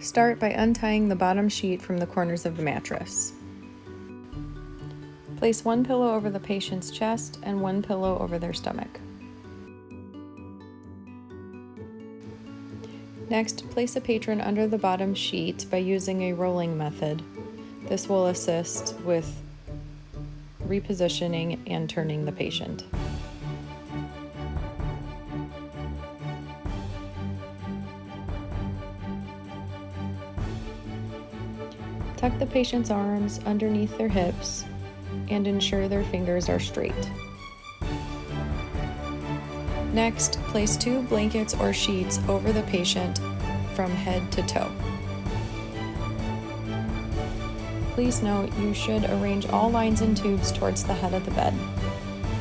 Start by untying the bottom sheet from the corners of the mattress. Place one pillow over the patient's chest and one pillow over their stomach. Next, place a patron under the bottom sheet by using a rolling method. This will assist with repositioning and turning the patient. Tuck the patient's arms underneath their hips and ensure their fingers are straight. Next, place 2 blankets or sheets over the patient from head to toe. Please note, you should arrange all lines and tubes towards the head of the bed.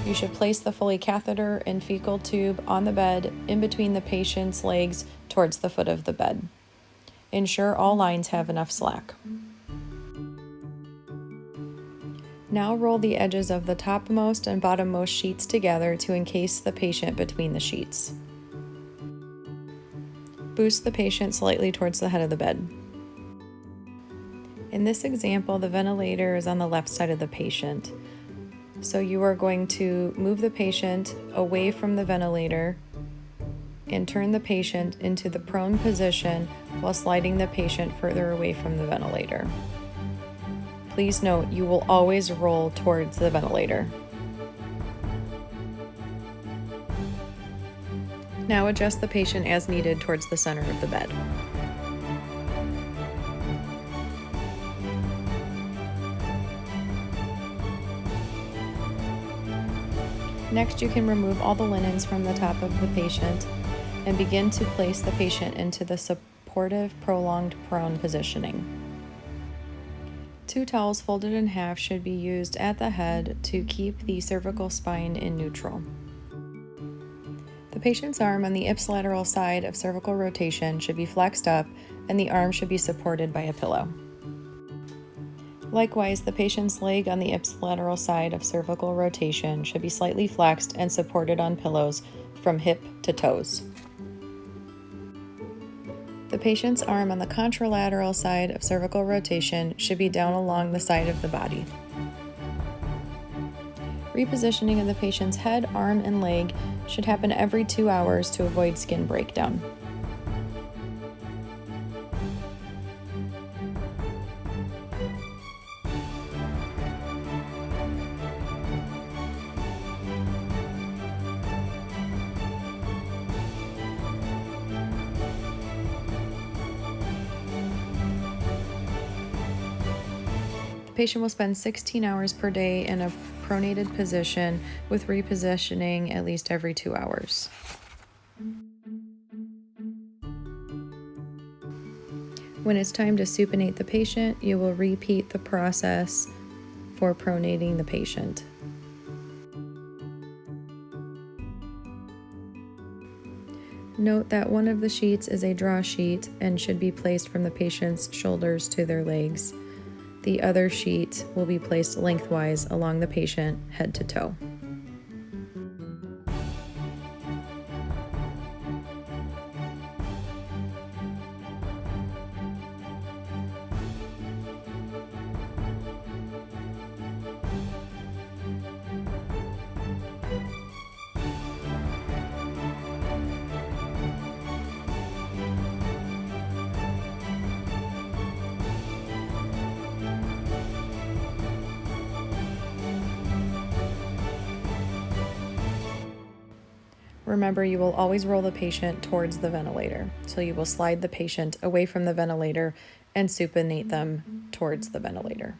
You should place the Foley catheter and fecal tube on the bed in between the patient's legs towards the foot of the bed. Ensure all lines have enough slack. Now roll the edges of the topmost and bottommost sheets together to encase the patient between the sheets. Boost the patient slightly towards the head of the bed. In this example, the ventilator is on the left side of the patient. So you are going to move the patient away from the ventilator and turn the patient into the prone position while sliding the patient further away from the ventilator. Please note, you will always roll towards the ventilator. Now adjust the patient as needed towards the center of the bed. Next, you can remove all the linens from the top of the patient and begin to place the patient into the supportive prolonged prone positioning. 2 towels folded in half should be used at the head to keep the cervical spine in neutral. The patient's arm on the ipsilateral side of cervical rotation should be flexed up and the arm should be supported by a pillow. Likewise, the patient's leg on the ipsilateral side of cervical rotation should be slightly flexed and supported on pillows from hip to toes. The patient's arm on the contralateral side of cervical rotation should be down along the side of the body. Repositioning of the patient's head, arm, and leg should happen every 2 hours to avoid skin breakdown. The patient will spend 16 hours per day in a pronated position with repositioning at least every 2 hours. When it's time to supinate the patient, you will repeat the process for pronating the patient. Note that one of the sheets is a draw sheet and should be placed from the patient's shoulders to their legs. The other sheet will be placed lengthwise along the patient head to toe. Remember, you will always roll the patient towards the ventilator, so you will slide the patient away from the ventilator and supinate them towards the ventilator.